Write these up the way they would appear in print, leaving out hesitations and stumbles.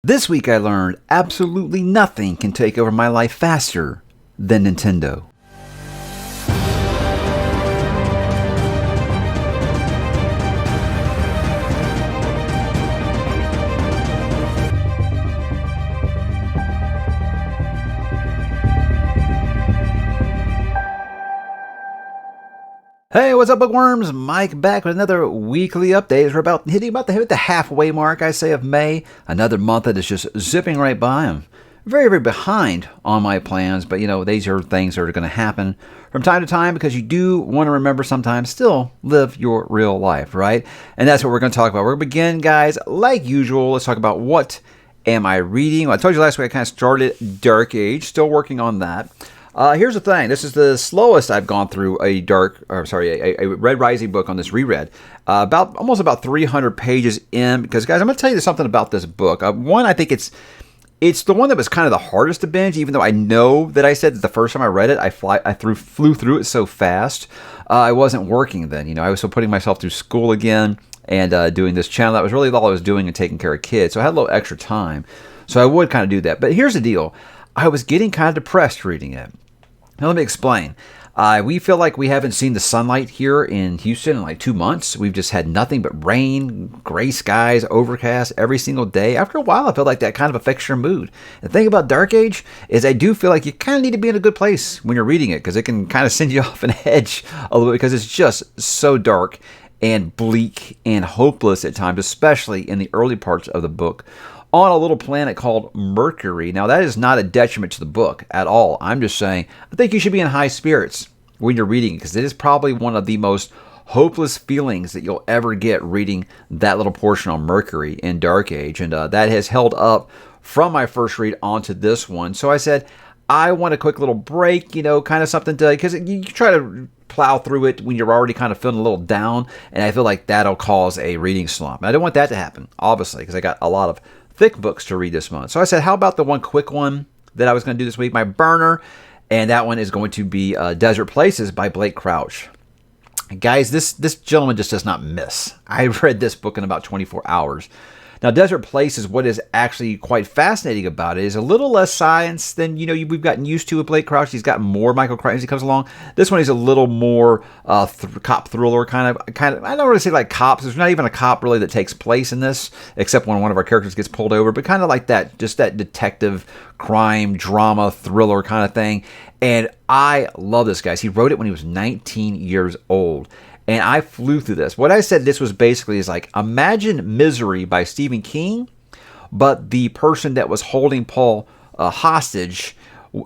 This week I learned absolutely nothing can take over my life faster than Nintendo. Hey, what's up, bookworms? Mike back with another weekly update. We're hitting the halfway mark, I say, of May. Another month that is just zipping right by. I'm very behind on my plans, but these are things that are going to happen from time to time because you do want to remember sometimes still live your real life, right? And that's what we're going to talk about. We're going to begin, guys, like usual. Let's talk about what am I reading. Well, I told you last week I kind of started Dark Age, still working on that. Here's the thing. This is the slowest I've gone through a Red Rising book on this reread. Almost about 300 pages in. Because, guys, I'm going to tell you something about this book. One, I think it's the one that was kind of the hardest to binge, even though I know that I said that the first time I read it, I flew through it so fast. I wasn't working then. I was still putting myself through school again and doing this channel. That was really all I was doing and taking care of kids. So I had a little extra time. So I would kind of do that. But here's the deal. I was getting kind of depressed reading it. Now, let me explain. We feel like we haven't seen the sunlight here in Houston in like 2 months. We've just had nothing but rain, gray skies, overcast every single day. After a while, I feel like that kind of affects your mood. The thing about Dark Age is I do feel like you kind of need to be in a good place when you're reading it because it can kind of send you off an edge a little bit because it's just so dark and bleak and hopeless at times, especially in the early parts of the book. On a little planet called Mercury. Now, that is not a detriment to the book at all. I'm just saying, I think you should be in high spirits when you're reading it, because it is probably one of the most hopeless feelings that you'll ever get reading that little portion on Mercury in Dark Age. And that has held up from my first read onto this one. So I said, I want a quick little break, kind of something to, because you try to plow through it when you're already kind of feeling a little down. And I feel like that'll cause a reading slump. And I don't want that to happen, obviously, because I got a lot of thick books to read this month. So I said, how about the one quick one that I was going to do this week, my burner, and that one is going to be Desert Places by Blake Crouch. Guys, this gentleman just does not miss. I read this book in about 24 hours. Now, Desert Places, what is actually quite fascinating about it is a little less science than we've gotten used to with Blake Crouch. He's got more microcrime as he comes along. This one is a little more cop thriller kind of. I don't really say like cops. There's not even a cop really that takes place in this, except when one of our characters gets pulled over. But kind of like that, just that detective crime drama thriller kind of thing. And I love this, guys. He wrote it when he was 19 years old. And I flew through this. What I said this was basically is like, imagine Misery by Stephen King, but the person that was holding Paul hostage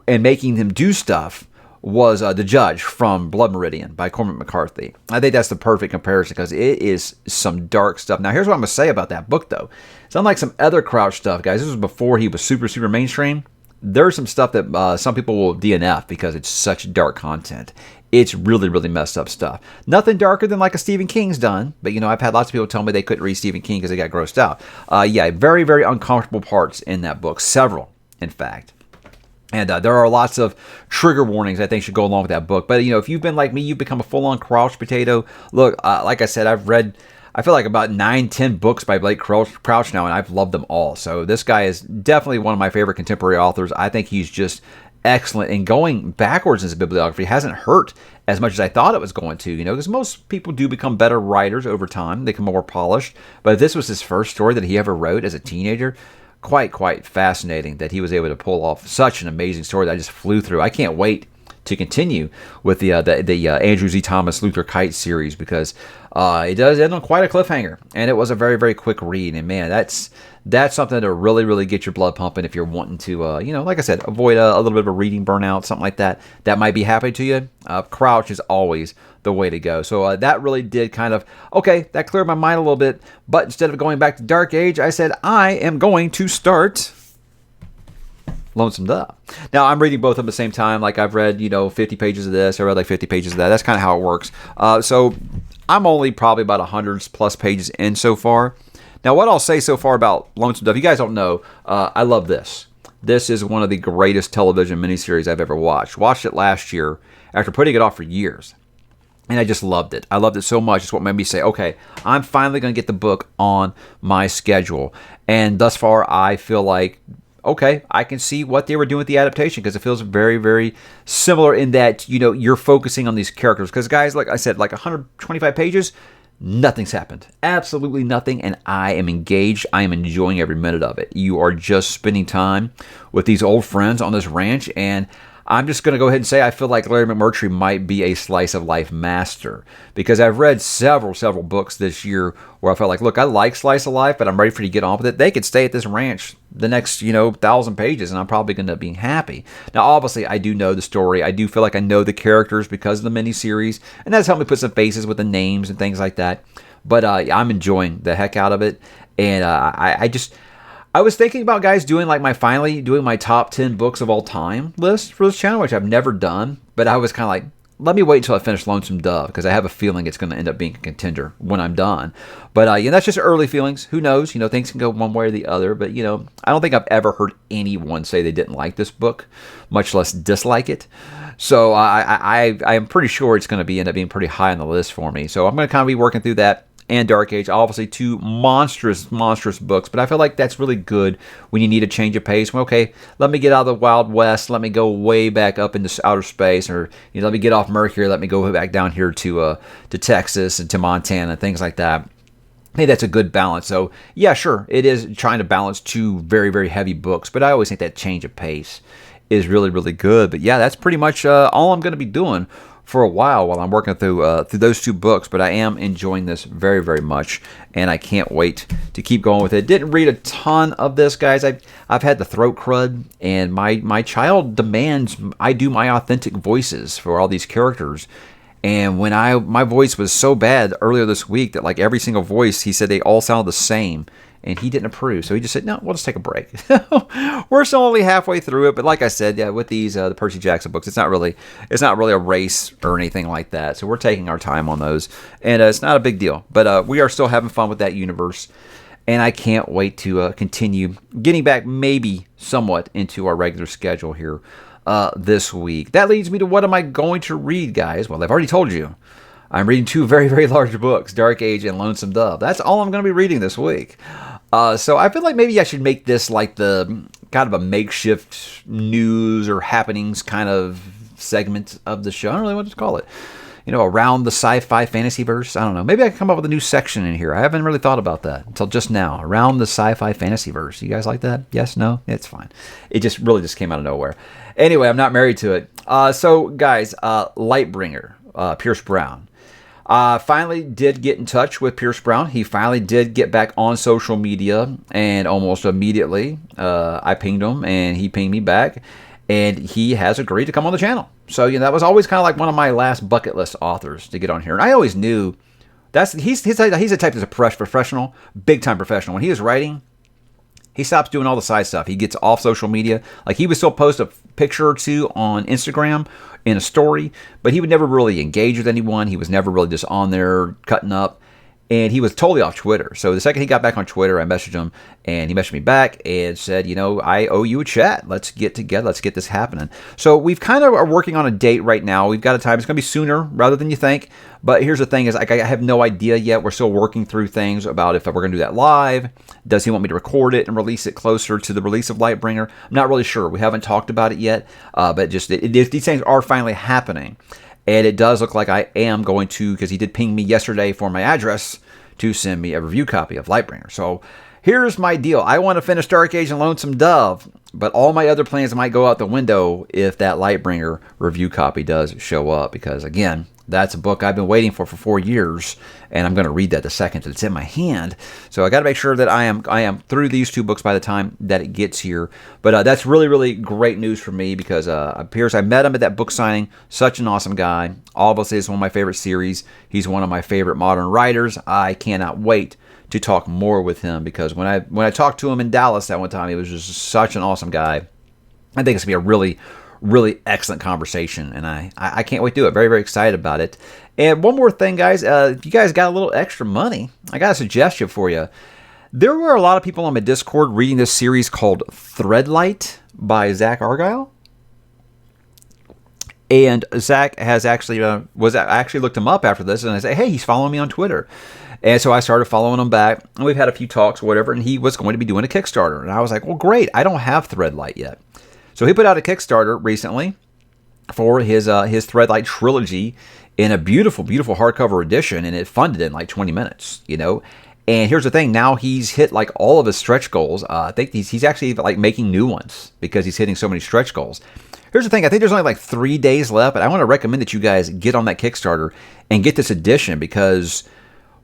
and making him do stuff was the judge from Blood Meridian by Cormac McCarthy. I think that's the perfect comparison because it is some dark stuff. Now, here's what I'm going to say about that book, though. It's unlike some other Crouch stuff, guys. This was before he was super mainstream. There's some stuff that some people will DNF because it's such dark content. It's really messed up stuff. Nothing darker than like a Stephen King's done. But, I've had lots of people tell me they couldn't read Stephen King because they got grossed out. Very uncomfortable parts in that book. Several, in fact. And there are lots of trigger warnings I think should go along with that book. But, if you've been like me, you've become a full-on Crouch potato. Look, like I said, I've read, I feel like about 9-10 books by Blake Crouch now, and I've loved them all. So this guy is definitely one of my favorite contemporary authors. I think he's just excellent, and going backwards in his bibliography hasn't hurt as much as I thought it was going to, because most people do become better writers over time. They become more polished. But this was his first story that he ever wrote as a teenager. Quite fascinating that he was able to pull off such an amazing story that I just flew through. I can't wait to continue with the Andrew Z. Thomas Luther Kite series because it does end on quite a cliffhanger, and it was a very quick read. And man, that's something to really get your blood pumping if you're wanting to, like I said, avoid a little bit of a reading burnout, something like that. That might be happening to you. Crouch is always the way to go. So that really did kind of, okay, that cleared my mind a little bit. But instead of going back to Dark Age, I said I am going to start Lonesome Dove. Now, I'm reading both at the same time. Like, I've read, 50 pages of this. I read like 50 pages of that. That's kind of how it works. So I'm only probably about 100 plus pages in so far. Now, what I'll say so far about Lonesome Dove, you guys don't know, I love this. This is one of the greatest television miniseries I've ever watched. Watched it last year after putting it off for years. And I just loved it. I loved it so much. It's what made me say, okay, I'm finally going to get the book on my schedule. And thus far, I feel like, okay, I can see what they were doing with the adaptation because it feels very, very similar in that, you're focusing on these characters. Because, guys, like I said, like 125 pages, nothing's happened. Absolutely nothing. And I am engaged. I am enjoying every minute of it. You are just spending time with these old friends on this ranch. And I'm just going to go ahead and say I feel like Larry McMurtry might be a slice of life master because I've read several books this year where I felt like, look, I like slice of life, but I'm ready for you to get on with it. They could stay at this ranch the next, 1,000 pages, and I'm probably going to end up being happy. Now, obviously, I do know the story. I do feel like I know the characters because of the miniseries, and that's helped me put some faces with the names and things like that. But I'm enjoying the heck out of it, and I was thinking about, guys, doing my top 10 books of all time list for this channel, which I've never done. But I was kind of like, let me wait until I finish Lonesome Dove because I have a feeling it's going to end up being a contender when I'm done. But that's just early feelings. Who knows? Things can go one way or the other. But I don't think I've ever heard anyone say they didn't like this book, much less dislike it. So I am pretty sure it's going to end up being pretty high on the list for me. So I'm going to kind of be working through that. And Dark Age, obviously two monstrous books, but I feel like that's really good when you need a change of pace. Well, okay, let me get out of the Wild West, let me go way back up into outer space, or let me get off Mercury, let me go back down here to Texas and to Montana and things like that. I think that's a good balance. So yeah, sure, it is trying to balance two very, very heavy books, but I always think that change of pace is really, really good. But yeah, that's pretty much all I'm going to be doing for a while I'm working through those two books, but I am enjoying this very, very much, and I can't wait to keep going with it. Didn't read a ton of this, guys. I've had the throat crud, and my child demands I do my authentic voices for all these characters. And when my voice was so bad earlier this week that like every single voice, he said they all sounded the same. And he didn't approve, so he just said, no, we'll just take a break. We're still only halfway through it, but like I said, yeah, with these the Percy Jackson books, it's not really a race or anything like that. So we're taking our time on those, and it's not a big deal. But we are still having fun with that universe, and I can't wait to continue getting back maybe somewhat into our regular schedule here this week. That leads me to what am I going to read, guys? Well, I've already told you. I'm reading two very, very large books, Dark Age and Lonesome Dove. That's all I'm going to be reading this week. So I feel like maybe I should make this like the kind of a makeshift news or happenings kind of segment of the show. I don't really know what to call it. Around the sci-fi fantasy verse. I don't know. Maybe I can come up with a new section in here. I haven't really thought about that until just now. Around the sci-fi fantasy verse. You guys like that? Yes? No? It's fine. It just really came out of nowhere. Anyway, I'm not married to it. So guys, Lightbringer, Pierce Brown. Finally did get in touch with Pierce Brown. He finally did get back on social media, and almost immediately I pinged him and he pinged me back, and he has agreed to come on the channel. So that was always kind of like one of my last bucket list authors to get on here, and I always knew he's the type that's a professional, big time professional. When he is writing, he stops doing all the side stuff. He gets off social media. Like he would still post a picture or two on Instagram in a story, but he would never really engage with anyone. He was never really just on there cutting up. And he was totally off Twitter. So the second he got back on Twitter, I messaged him, and he messaged me back and said, I owe you a chat. Let's get together. Let's get this happening. So we've kind of are working on a date right now. We've got a time. It's going to be sooner rather than you think. But here's the thing is, I have no idea yet. We're still working through things about if we're going to do that live. Does he want me to record it and release it closer to the release of Lightbringer? I'm not really sure. We haven't talked about it yet. But just these things are finally happening. And it does look like I am going to, because he did ping me yesterday for my address to send me a review copy of Lightbringer. So here's my deal. I want to finish Dark Age and Lonesome Dove, but all my other plans might go out the window if that Lightbringer review copy does show up. Because again, that's a book I've been waiting for 4 years, and I'm going to read that the second it's in my hand. So I got to make sure that I am through these two books by the time that it gets here. But that's really, really great news for me because Pierce, I met him at that book signing. Such an awesome guy. Obviously, it's one of my favorite series. He's one of my favorite modern writers. I cannot wait to talk more with him because when I talked to him in Dallas that one time, he was just such an awesome guy. I think it's going to be a really, really excellent conversation, and I can't wait to do it. Very, very excited about it. And one more thing, guys. If you guys got a little extra money, I got a suggestion for you. There were a lot of people on my Discord reading this series called Threadlight by Zach Argyle. And Zach has actually actually looked him up after this, and I said, hey, he's following me on Twitter. And so I started following him back, and we've had a few talks or whatever, and he was going to be doing a Kickstarter. And I was like, well, great, I don't have Threadlight yet. So he put out a Kickstarter recently for his Threadlight trilogy in a beautiful, beautiful hardcover edition, and it funded in like 20 minutes, you know. And here's the thing, now he's hit like all of his stretch goals. I think he's actually like making new ones because he's hitting so many stretch goals. Here's the thing, I think there's only like 3 days left, but I want to recommend that you guys get on that Kickstarter and get this edition, because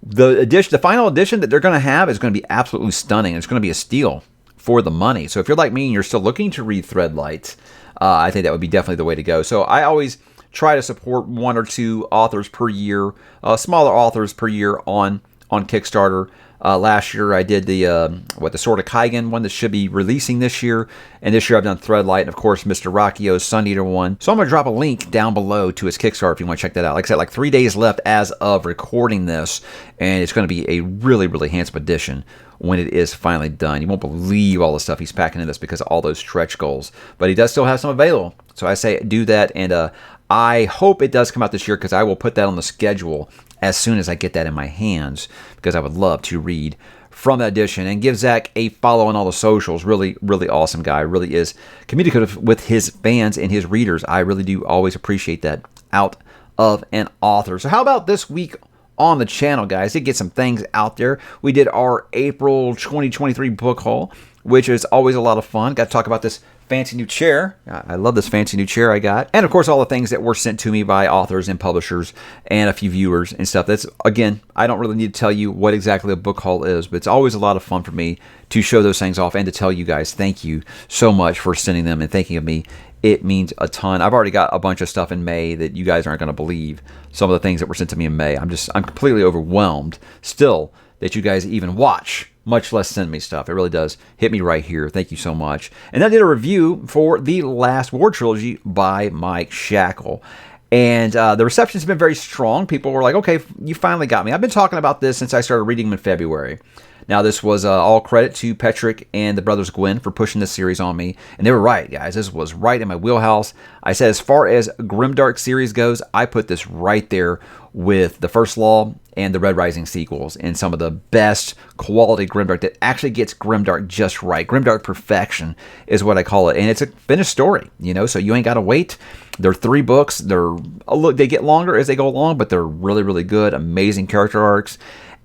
the final edition that they're going to have is going to be absolutely stunning. It's going to be a steal for the money. So if you're like me and you're still looking to read Threadlight, I think that would be definitely the way to go. So I always try to support 1 or 2 authors per year, smaller authors per year on Kickstarter. Last year I did the Sword of Kaigen one that should be releasing this year, and this year I've done Threadlight, and of course Mr. Rakio's Sun Eater one. So I'm going to drop a link down below to his Kickstarter if you want to check that out. Like I said, like 3 days left as of recording this, and it's going to be a really, really handsome edition when it is finally done. You won't believe all the stuff he's packing in this because of all those stretch goals, but he does still have some available. So I say do that, and I hope it does come out this year, because I will put that on the schedule as soon as I get that in my hands, because I would love to read from that edition. And give Zach a follow on all the socials. Really, really awesome guy. Really is communicative with his fans and his readers. I really do always appreciate that out of an author. So how about this week on the channel, guys? Did get some things out there. We did our April 2023 book haul, which is always a lot of fun. Got to talk about this fancy new chair. I love this fancy new chair I got. And of course, all the things that were sent to me by authors and publishers and a few viewers and stuff. That's, again, I don't really need to tell you what exactly a book haul is, but it's always a lot of fun for me to show those things off and to tell you guys thank you so much for sending them and thinking of me. It means a ton. I've already got a bunch of stuff in May that you guys aren't going to believe. Some of the things that were sent to me in May. I'm completely overwhelmed still that you guys even watch, much less send me stuff. It really does hit me right here. Thank you so much. And I did a review for The Last War Trilogy by Mike Shackle. And the reception's been very strong. People were like, okay, you finally got me. I've been talking about this since I started reading them in February. Now, this was all credit to Petrick and the Brothers Gwyn for pushing this series on me. And they were right, guys. This was right in my wheelhouse. I said, as far as Grimdark series goes, I put this right there with the First Law and the Red Rising sequels, and some of the best quality Grimdark that actually gets Grimdark just right. Grimdark perfection is what I call it. And it's a finished story, you know, so you ain't got to wait. They're 3 books. They get longer as they go along, but they're really, really good. Amazing character arcs.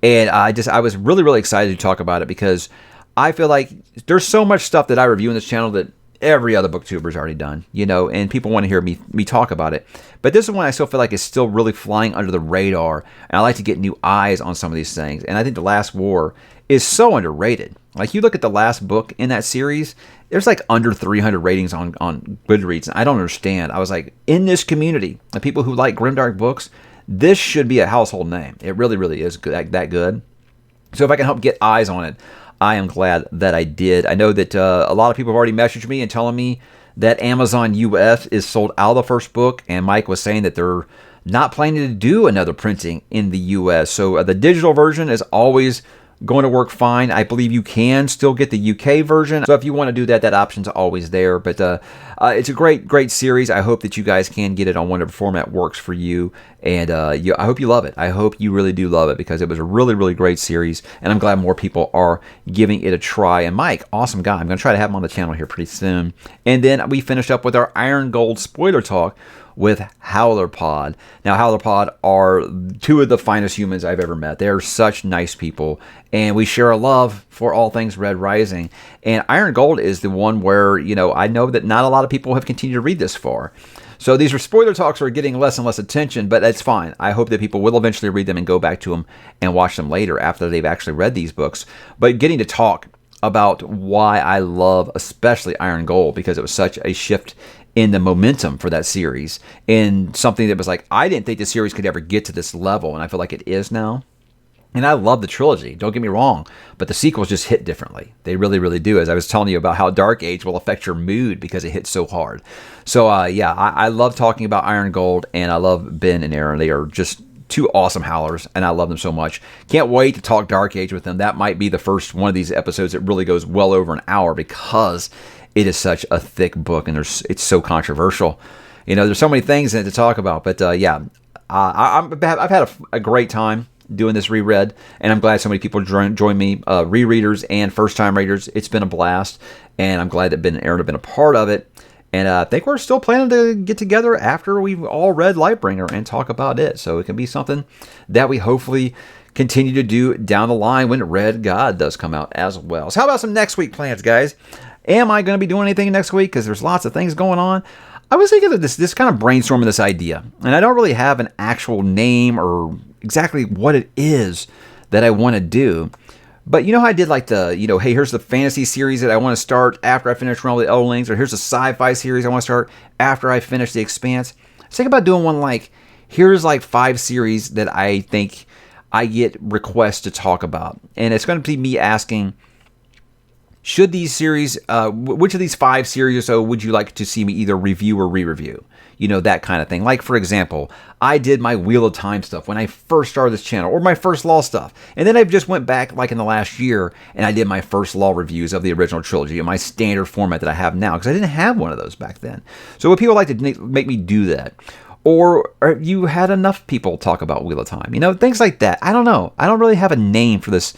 And I was really, really excited to talk about it, because I feel like there's so much stuff that I review in this channel that every other booktuber's already done, you know, and people want to hear me talk about it. But this is one I still feel like is still really flying under the radar, and I like to get new eyes on some of these things. And I think The Last War is so underrated. Like, you look at the last book in that series, there's like under 300 ratings on Goodreads, and I don't understand. I was like, in this community, the people who like grimdark books, this should be a household name. It really, really is that good. So if I can help get eyes on it, I am glad that I did. I know that a lot of people have already messaged me and telling me that Amazon US is sold out of the first book, and Mike was saying that they're not planning to do another printing in the US. So the digital version is always going to work fine. I believe you can still get the UK version. So if you want to do that, that option's always there. But it's a great, great series. I hope that you guys can get it on whatever format works for you. And I hope you love it. I hope you really do love it, because it was a really, really great series. And I'm glad more people are giving it a try. And Mike, awesome guy. I'm going to try to have him on the channel here pretty soon. And then we finished up with our Iron Gold spoiler talk with Howler Pod. Now, Howler Pod are 2 of the finest humans I've ever met. They're such nice people, and we share a love for all things Red Rising. And Iron Gold is the one where, you know, I know that not a lot of people have continued to read this far. So these spoiler talks are getting less and less attention, but that's fine. I hope that people will eventually read them and go back to them and watch them later after they've actually read these books. But getting to talk about why I love especially Iron Gold, because it was such a shift in the momentum for that series, and something that was like, I didn't think the series could ever get to this level, and I feel like it is now. And I love the trilogy, don't get me wrong, but the sequels just hit differently. They really, really do. As I was telling you about how Dark Age will affect your mood because it hits so hard. So yeah, I love talking about Iron Gold, and I love Ben and Aaron. They are just 2 awesome howlers, and I love them so much. Can't wait to talk Dark Age with them. That might be the first one of these episodes that really goes well over an hour, because it is such a thick book, and it's so controversial. There's so many things in it to talk about. But I've had a great time doing this reread, and I'm glad so many people join me, rereaders and first-time readers. It's been a blast, and I'm glad that Aaron have been a part of it. And I think we're still planning to get together after we've all read Lightbringer and talk about it. So it can be something that we hopefully continue to do down the line when Red God does come out as well. So how about some next week plans, guys? Am I going to be doing anything next week? Because there's lots of things going on. I was thinking of this kind of brainstorming this idea, and I don't really have an actual name or exactly what it is that I want to do. But how I did like the, hey, here's the fantasy series that I want to start after I finish Realm of the Elderlings, or here's the sci-fi series I want to start after I finish The Expanse. I was thinking about doing one like, here's like 5 series that I think I get requests to talk about. And it's going to be me asking, should these series, which of these 5 series or so would you like to see me either review or re-review? That kind of thing. Like, for example, I did my Wheel of Time stuff when I first started this channel, or my First Law stuff. And then I just went back, like in the last year, and I did my First Law reviews of the original trilogy in my standard format that I have now, because I didn't have one of those back then. So would people like to make me do that? Or you had enough people talk about Wheel of Time? Things like that. I don't know. I don't really have a name for this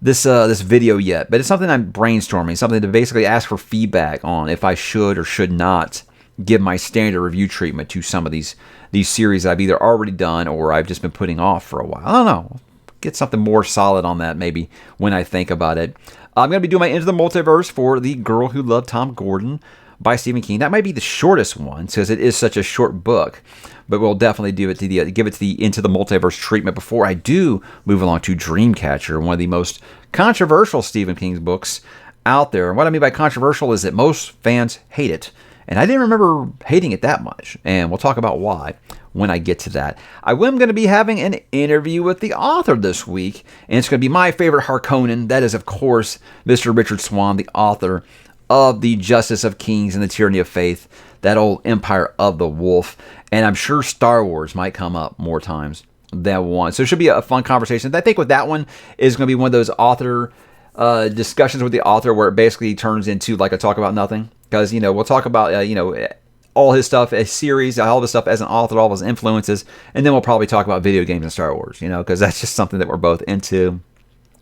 video yet, but it's something I'm brainstorming, something to basically ask for feedback on if I should or should not give my standard review treatment to some of these series I've either already done or I've just been putting off for a while. I don't know. Get something more solid on that maybe when I think about it. I'm going to be doing my Into the Multiverse for The Girl Who Loved Tom Gordon by Stephen King. That might be the shortest one because it is such a short book, but we'll definitely give it to the Into the Multiverse treatment before I do move along to Dreamcatcher, one of the most controversial Stephen King books out there. And what I mean by controversial is that most fans hate it. And I didn't remember hating it that much, and we'll talk about why when I get to that. I am going to be having an interview with the author this week, and it's going to be my favorite Harkonnen. That is, of course, Mr. Richard Swan, the author of The Justice of Kings and the Tyranny of Faith, that old Empire of the Wolf. And I'm sure Star Wars might come up more times than one. So it should be a fun conversation. I think with that one is going to be one of those author discussions with the author where it basically turns into like a talk about nothing. Because, we'll talk about, all his stuff, his series, all the stuff as an author, all his influences. And then we'll probably talk about video games and Star Wars, because that's just something that we're both into.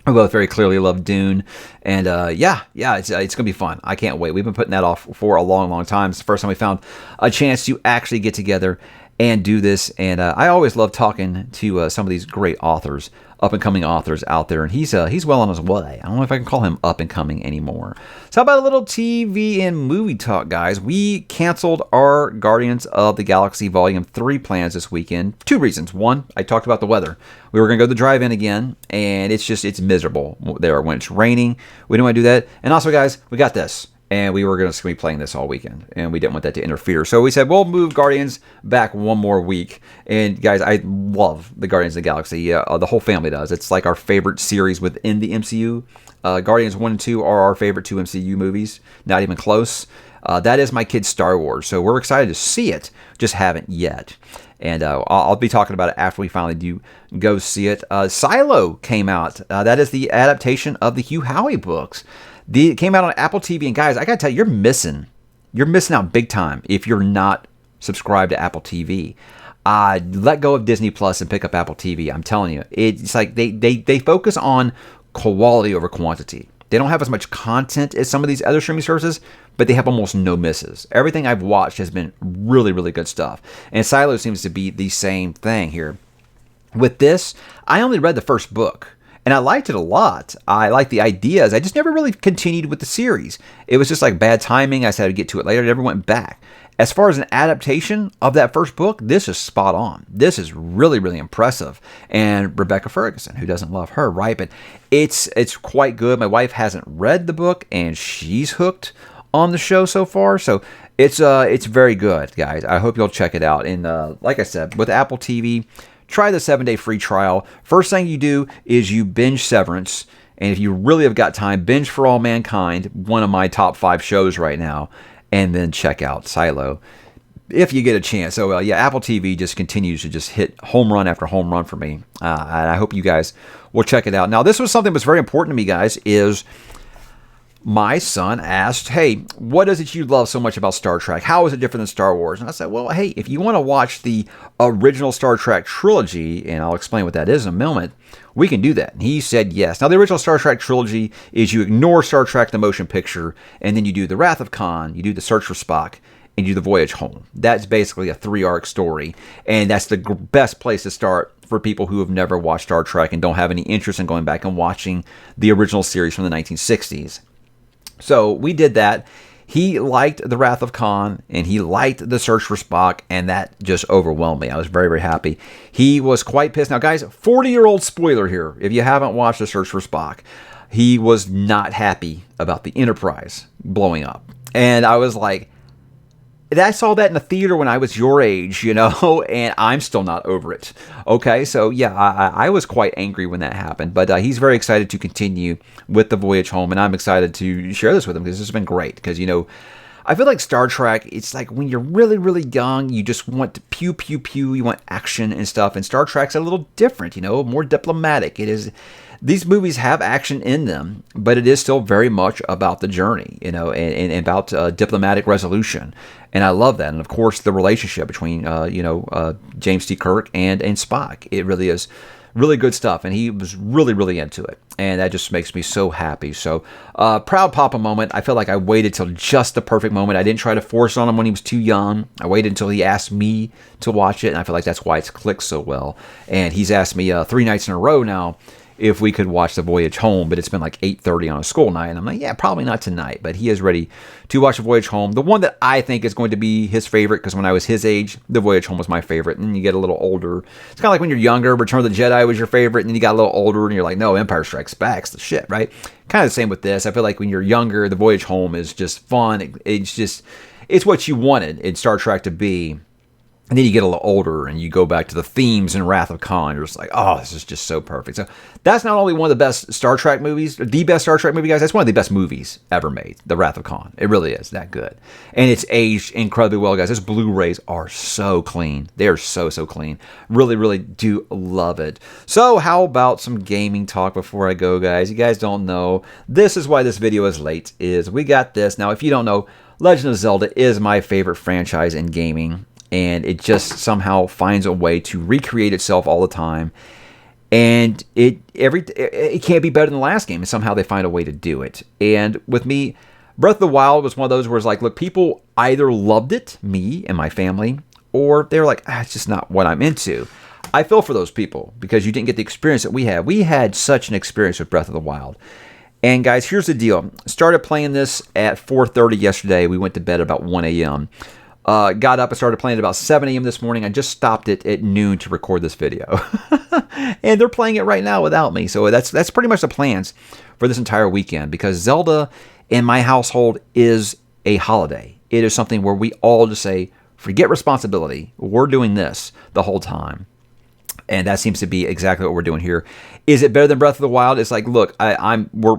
We both very clearly love Dune. And it's going to be fun. I can't wait. We've been putting that off for a long, long time. It's the first time we found a chance to actually get together and do this. And I always love talking to some of these great authors, up-and-coming authors out there. And he's well on his way. I don't know if I can call him up-and-coming anymore. So how about a little TV and movie talk, guys? We canceled our Guardians of the Galaxy Volume 3 plans this weekend. 2 reasons. One, I talked about the weather. We were going to go to the drive-in again, and it's miserable there when it's raining. We didn't want to do that. And also, guys, we got this. And we were going to be playing this all weekend, and we didn't want that to interfere. So we said, we'll move Guardians back one more week. And guys, I love the Guardians of the Galaxy. The whole family does. It's like our favorite series within the MCU. Guardians 1 and 2 are our favorite 2 MCU movies. Not even close. That is my kid's Star Wars. So we're excited to see it. Just haven't yet. And I'll be talking about it after we finally do go see it. Silo came out. That is the adaptation of the Hugh Howey books. It came out on Apple TV, and guys, I gotta tell you, you're missing out big time if you're not subscribed to Apple TV. Let go of Disney Plus and pick up Apple TV. I'm telling you, it's like they focus on quality over quantity. They don't have as much content as some of these other streaming services, but they have almost no misses. Everything I've watched has been really, really good stuff. And Silo seems to be the same thing here. With this, I only read the first book. And I liked it a lot. I liked the ideas. I just never really continued with the series. It was just like bad timing. I said I'd get to it later. I never went back. As far as an adaptation of that first book, this is spot on. This is really, really impressive. And Rebecca Ferguson, who doesn't love her, right? But it's quite good. My wife hasn't read the book, and she's hooked on the show so far. So it's very good, guys. I hope you'll check it out. And like I said, with Apple TV, try the 7-day free trial. First thing you do is you binge Severance. And if you really have got time, binge For All Mankind, one of my top 5 shows right now. And then check out Silo if you get a chance. So, Apple TV just continues to just hit home run after home run for me. And I hope you guys will check it out. Now, this was something that was very important to me, guys, is my son asked, hey, what is it you love so much about Star Trek? How is it different than Star Wars? And I said, well, hey, if you want to watch the original Star Trek trilogy, and I'll explain what that is in a moment, we can do that. And he said yes. Now, the original Star Trek trilogy is you ignore Star Trek the motion picture, and then you do the Wrath of Khan, you do the Search for Spock, and you do the Voyage Home. That's basically a 3-arc story, and that's the best place to start for people who have never watched Star Trek and don't have any interest in going back and watching the original series from the 1960s. So we did that. He liked the Wrath of Khan, and he liked the Search for Spock, and that just overwhelmed me. I was very, very happy. He was quite pissed. Now, guys, 40-year-old spoiler here. If you haven't watched the Search for Spock, he was not happy about the Enterprise blowing up. And I was like, I saw that in the theater when I was your age, and I'm still not over it. Okay, so yeah, I was quite angry when that happened, but he's very excited to continue with the Voyage Home, and I'm excited to share this with him because this has been great. Because, I feel like Star Trek, it's like when you're really, really young, you just want to pew, pew, pew, you want action and stuff, and Star Trek's a little different, more diplomatic. It is. These movies have action in them, but it is still very much about the journey, and about diplomatic resolution. And I love that. And of course, the relationship between, James T. Kirk and Spock. It really is really good stuff. And he was really, really into it. And that just makes me so happy. So, proud papa moment. I feel like I waited till just the perfect moment. I didn't try to force it on him when he was too young. I waited until he asked me to watch it. And I feel like that's why it's clicked so well. And he's asked me 3 nights in a row now if we could watch The Voyage Home, but it's been like 8:30 on a school night, and I'm like, yeah, probably not tonight, but he is ready to watch The Voyage Home. The one that I think is going to be his favorite, because when I was his age, The Voyage Home was my favorite, and then you get a little older. It's kind of like when you're younger, Return of the Jedi was your favorite, and then you got a little older, and you're like, no, Empire Strikes Back's the shit, right? Kind of the same with this. I feel like when you're younger, The Voyage Home is just fun. It's what you wanted in Star Trek to be. And then you get a little older and you go back to the themes in Wrath of Khan. You're just like, oh, this is just so perfect. So that's not only one of the best Star Trek movies, the best Star Trek movie, guys, that's one of the best movies ever made, The Wrath of Khan. It really is that good. And it's aged incredibly well, guys. Those Blu-rays are so clean. They are so, so clean. Really, really do love it. So how about some gaming talk before I go, guys? You guys don't know. This is why this video is late, is we got this. Now, if you don't know, Legend of Zelda is my favorite franchise in gaming. And it just somehow finds a way to recreate itself all the time. And it can't be better than the last game. And somehow they find a way to do it. And with me, Breath of the Wild was one of those where it's like, look, people either loved it, me and my family, or they're like, it's just not what I'm into. I feel for those people because you didn't get the experience that we had. We had such an experience with Breath of the Wild. And guys, here's the deal. Started playing this at 4:30 yesterday. We went to bed about 1 a.m. Got up and started playing at about 7 a.m. this morning. I just stopped it at noon to record this video. And they're playing it right now without me. So that's pretty much the plans for this entire weekend, because Zelda in my household is a holiday. It is something where we all just say, forget responsibility. We're doing this the whole time. And that seems to be exactly what we're doing here. Is it better than Breath of the Wild? It's like, look, we're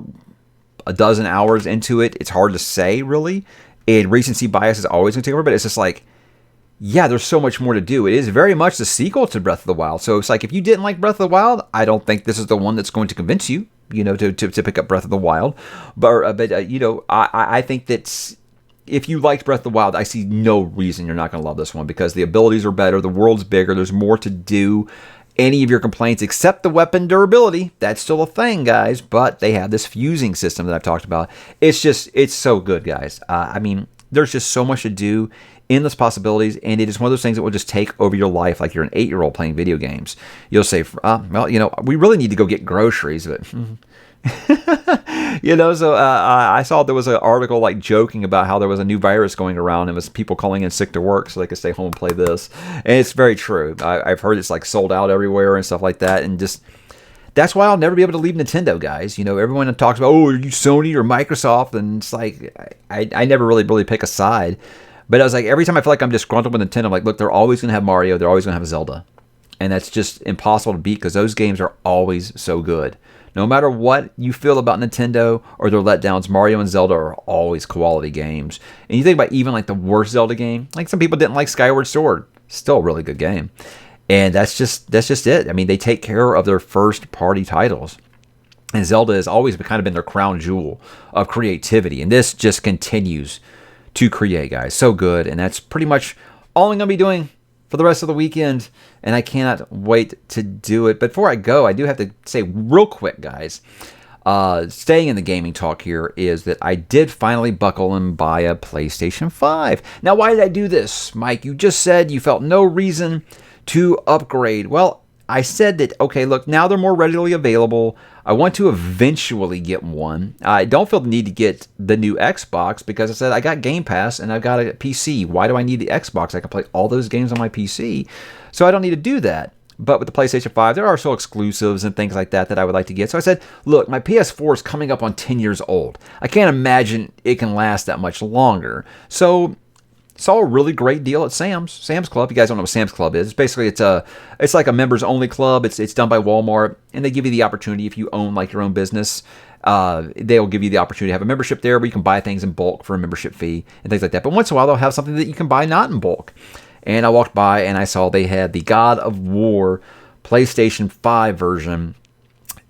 a dozen hours into it. It's hard to say, really. And recency bias is always going to take over, but it's just like, yeah, there's so much more to do. It is very much the sequel to Breath of the Wild. So it's like, if you didn't like Breath of the Wild, I don't think this is the one that's going to convince you, to pick up Breath of the Wild. But I think that if you liked Breath of the Wild, I see no reason you're not going to love this one, because the abilities are better, the world's bigger, there's more to do. Any of your complaints, except the weapon durability, that's still a thing, guys. But they have this fusing system that I've talked about. It's so good, guys. There's just so much to do, endless possibilities, and it is one of those things that will just take over your life like you're an 8-year-old playing video games. You'll say, we really need to go get groceries, but I saw there was an article like joking about how there was a new virus going around and it was people calling in sick to work so they could stay home and play this. And it's very true. I've heard it's like sold out everywhere and stuff like that. And just, that's why I'll never be able to leave Nintendo, guys. Everyone talks about, are you Sony or Microsoft? And it's like, I never really pick a side. But I was like, every time I feel like I'm disgruntled with Nintendo, I'm like, look, they're always going to have Mario. They're always going to have Zelda. And that's just impossible to beat because those games are always so good. No matter what you feel about Nintendo or their letdowns, Mario and Zelda are always quality games. And you think about even like the worst Zelda game, like some people didn't like Skyward Sword, still a really good game. And that's just it. I mean, they take care of their first party titles. And Zelda has always kind of been their crown jewel of creativity. And this just continues to create, guys. So good. And that's pretty much all I'm going to be doing for the rest of the weekend. And I cannot wait to do it. But before I go, I do have to say real quick, guys, staying in the gaming talk here, is that I did finally buckle and buy a PlayStation 5. Now, why did I do this? Mike, you just said you felt no reason to upgrade. Well, I said that, okay, look, now they're more readily available. I want to eventually get one. I don't feel the need to get the new Xbox because I said I got Game Pass and I've got a PC. Why do I need the Xbox? I can play all those games on my PC. So I don't need to do that. But with the PlayStation 5, there are still exclusives and things like that that I would like to get. So I said, look, my PS4 is coming up on 10 years old. I can't imagine it can last that much longer. So saw a really great deal at Sam's Club. You guys don't know what Sam's Club is. Basically, it's like a members only club. It's done by Walmart, and they give you the opportunity, if you own like your own business, they'll give you the opportunity to have a membership there where you can buy things in bulk for a membership fee and things like that. But once in a while, they'll have something that you can buy not in bulk. And I walked by and I saw they had the God of War PlayStation 5 version,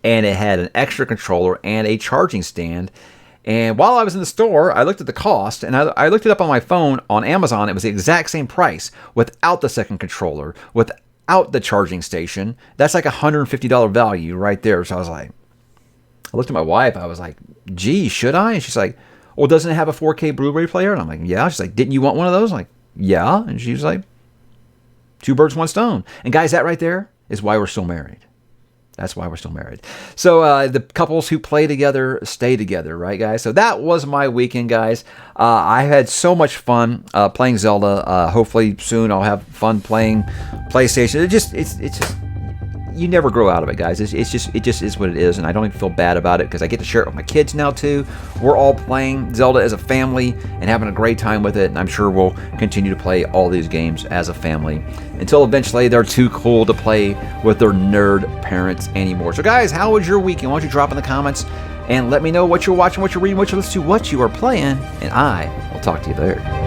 and it had an extra controller and a charging stand. And while I was in the store, I looked at the cost, and I looked it up on my phone on Amazon. It was the exact same price without the second controller, without the charging station. That's like $150 value right there. So I looked at my wife. I was like, gee, should I? And she's like, well, doesn't it have a 4K Blu-ray player? And I'm like, yeah. She's like, didn't you want one of those? I'm like, yeah. And she was like, two birds, one stone. And guys, that right there is why we're still married. That's why we're still married. So the couples who play together stay together, right, guys? So that was my weekend, guys. I had so much fun playing Zelda. Hopefully soon I'll have fun playing PlayStation. It's just you never grow out of it, guys. It just is what it is, and I don't even feel bad about it because I get to share it with my kids now too. We're all playing Zelda as a family and having a great time with it, and I'm sure we'll continue to play all these games as a family until eventually they're too cool to play with their nerd parents anymore. So guys, how was your weekend? Why don't you drop in the comments and let me know what you're watching, what you're reading, what you're listening to, what you are playing, and I will talk to you there.